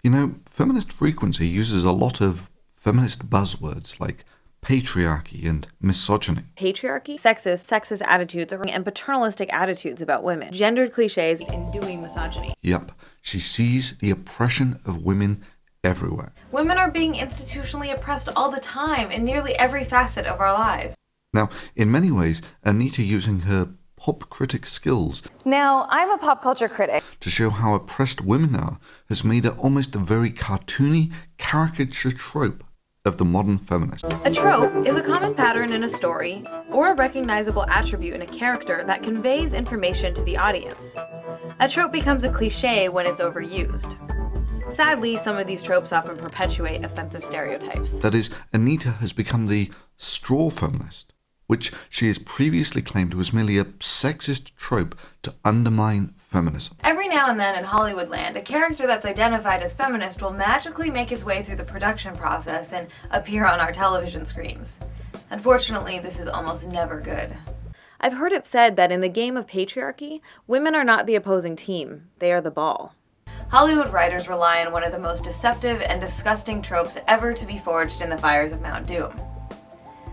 You know, feminist frequency uses a lot of feminist buzzwords like patriarchy and misogyny. Patriarchy, sexist attitudes, and paternalistic attitudes about women. Gendered cliches and doing misogyny. Yep, she sees the oppression of women everywhere. Women are being institutionally oppressed all the time in nearly every facet of our lives. Now, in many ways, Anita using her pop critic skills Now, I'm a pop culture critic. to show how oppressed women are has made her almost a very cartoony caricature trope of the modern feminist. A trope is a common pattern in a story or a recognizable attribute in a character that conveys information to the audience. A trope becomes a cliche when it's overused. Sadly, some of these tropes often perpetuate offensive stereotypes. That is, Anita has become the straw feminist, which she has previously claimed was merely a sexist trope to undermine feminism. Every now and then in Hollywood land, a character that's identified as feminist will magically make his way through the production process and appear on our television screens. Unfortunately, this is almost never good. I've heard it said that in the game of patriarchy, women are not the opposing team, they are the ball. Hollywood writers rely on one of the most deceptive and disgusting tropes ever to be forged in the fires of Mount Doom.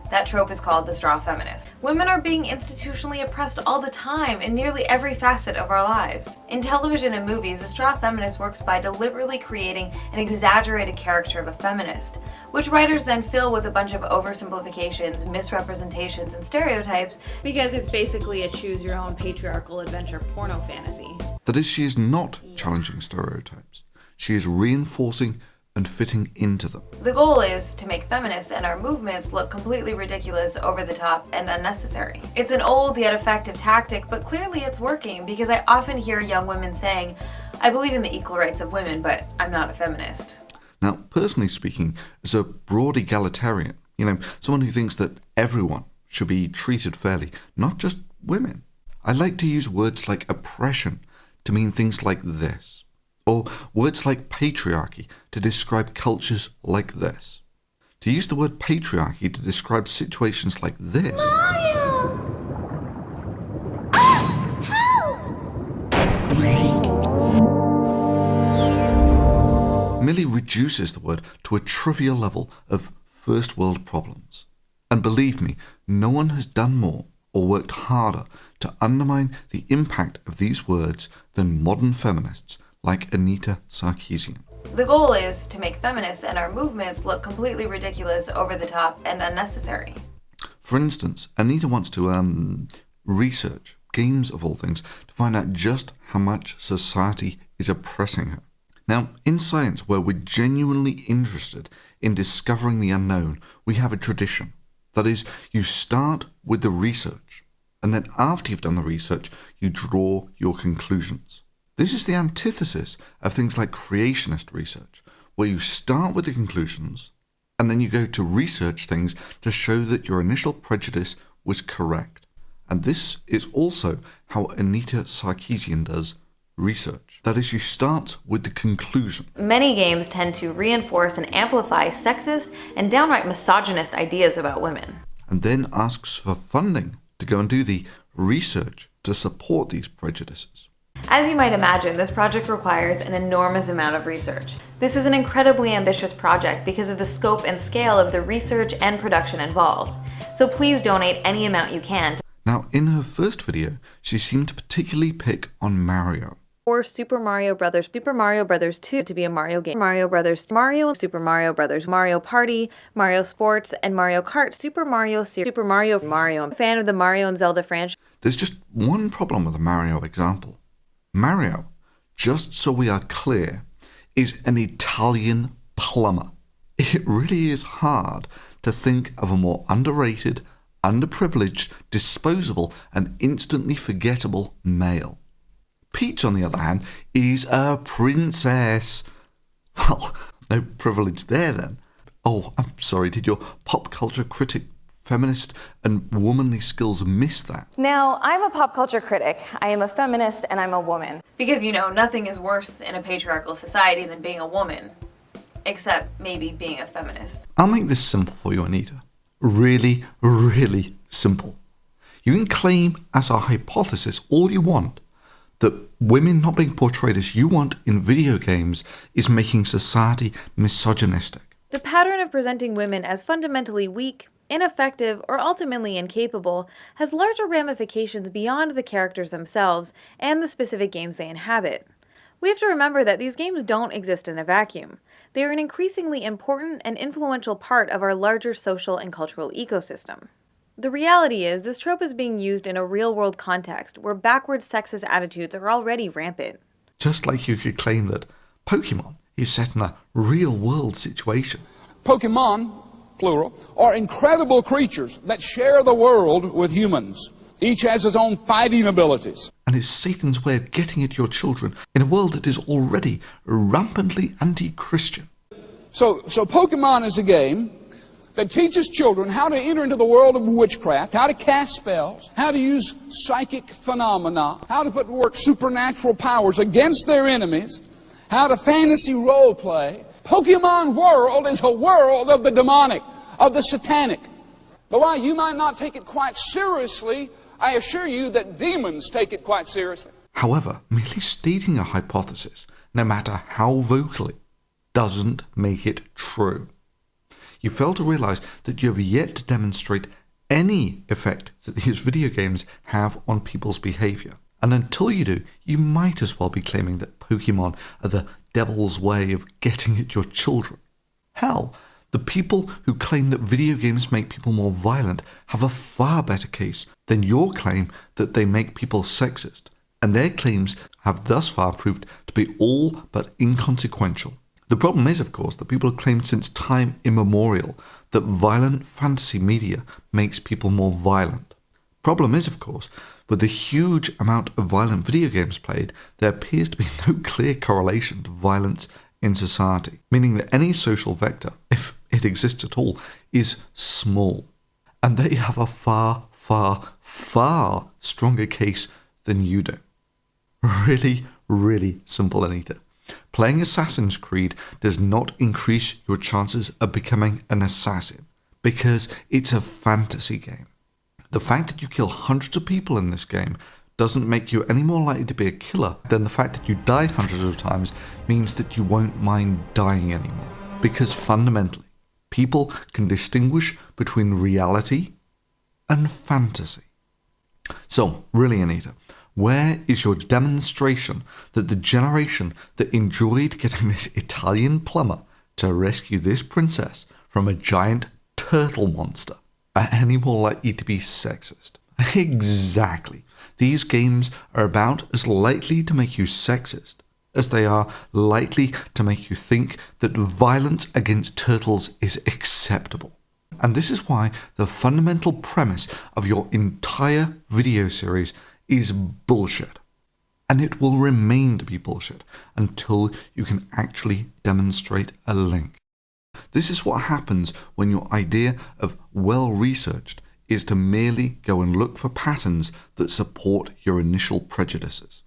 That trope is called the straw feminist. Women are being institutionally oppressed all the time in nearly every facet of our lives. In television and movies, the straw feminist works by deliberately creating an exaggerated character of a feminist, which writers then fill with a bunch of oversimplifications, misrepresentations, and stereotypes because it's basically a choose-your-own patriarchal adventure porno fantasy. That is, she is not challenging stereotypes. She is reinforcing and fitting into them. The goal is to make feminists and our movements look completely ridiculous, over the top, and unnecessary. It's an old yet effective tactic, but clearly it's working because I often hear young women saying, I believe in the equal rights of women, but I'm not a feminist. Now, personally speaking, as a broad egalitarian, someone who thinks that everyone should be treated fairly, not just women, I like to use words like oppression to mean things like this, or words like patriarchy to describe cultures like this. To use the word patriarchy to describe situations like this Mario! Ah! Help! merely reduces the word to a trivial level of first world problems. And believe me, no one has done more or worked harder to undermine the impact of these words than modern feminists like Anita Sarkeesian. The goal is to make feminists and our movements look completely ridiculous, over the top, and unnecessary. For instance, Anita wants to research games of all things to find out just how much society is oppressing her. Now, in science, where we're genuinely interested in discovering the unknown, we have a tradition. That is, you start with the research, and then after you've done the research, you draw your conclusions. This is the antithesis of things like creationist research, where you start with the conclusions, and then you go to research things to show that your initial prejudice was correct. And this is also how Anita Sarkeesian does research. That is, she starts with the conclusion. Many games tend to reinforce and amplify sexist and downright misogynist ideas about women. And then asks for funding to go and do the research to support these prejudices. As you might imagine, this project requires an enormous amount of research. This is an incredibly ambitious project because of the scope and scale of the research and production involved. So please donate any amount you can. Now, in her first video, she seemed to particularly pick on Mario. Or Super Mario Bros. Super Mario Bros. 2 to be a Mario game. Mario Brothers, Mario, Super Mario Bros. Mario Party, Mario Sports, and Mario Kart. Super Mario Series, Super Mario. I'm a fan of the Mario and Zelda franchise. There's just one problem with the Mario example. Mario, just so we are clear, is an Italian plumber. It really is hard to think of a more underrated, underprivileged, disposable, and instantly forgettable male. Peach, on the other hand, is a princess. Well, no privilege there then. Oh, I'm sorry, did your pop culture critic, feminist, and womanly skills miss that? Now, I'm a pop culture critic. I am a feminist and I'm a woman. Because, nothing is worse in a patriarchal society than being a woman. Except maybe being a feminist. I'll make this simple for you, Anita. Really, really simple. You can claim as a hypothesis all you want That women not being portrayed as you want in video games is making society misogynistic. The pattern of presenting women as fundamentally weak, ineffective, or ultimately incapable has larger ramifications beyond the characters themselves and the specific games they inhabit. We have to remember that these games don't exist in a vacuum. They are an increasingly important and influential part of our larger social and cultural ecosystem. The reality is, this trope is being used in a real-world context where backward sexist attitudes are already rampant. Just like you could claim that Pokemon is set in a real-world situation. Pokemon, plural, are incredible creatures that share the world with humans. Each has its own fighting abilities. And it's Satan's way of getting at your children in a world that is already rampantly anti-Christian. So Pokemon is a game that teaches children how to enter into the world of witchcraft, how to cast spells, how to use psychic phenomena, how to put to work supernatural powers against their enemies, how to fantasy role play. Pokemon world is a world of the demonic, of the satanic. But while you might not take it quite seriously, I assure you that demons take it quite seriously. However, merely stating a hypothesis, no matter how vocally, doesn't make it true. You fail to realize that you have yet to demonstrate any effect that these video games have on people's behavior. And until you do, you might as well be claiming that Pokemon are the devil's way of getting at your children. Hell, the people who claim that video games make people more violent have a far better case than your claim that they make people sexist, and their claims have thus far proved to be all but inconsequential. The problem is, of course, that people have claimed since time immemorial that violent fantasy media makes people more violent. Problem is, of course, with the huge amount of violent video games played, there appears to be no clear correlation to violence in society, meaning that any social vector, if it exists at all, is small. And they have a far, far, far stronger case than you do. Really, really simple, Anita. Playing Assassin's Creed does not increase your chances of becoming an assassin, because it's a fantasy game. The fact that you kill hundreds of people in this game doesn't make you any more likely to be a killer than the fact that you die hundreds of times means that you won't mind dying anymore. Because fundamentally, people can distinguish between reality and fantasy. So, really, Anita, where is your demonstration that the generation that enjoyed getting this Italian plumber to rescue this princess from a giant turtle monster are any more likely to be sexist? Exactly. These games are about as likely to make you sexist as they are likely to make you think that violence against turtles is acceptable. And this is why the fundamental premise of your entire video series is bullshit. And it will remain to be bullshit until you can actually demonstrate a link. This is what happens when your idea of well-researched is to merely go and look for patterns that support your initial prejudices.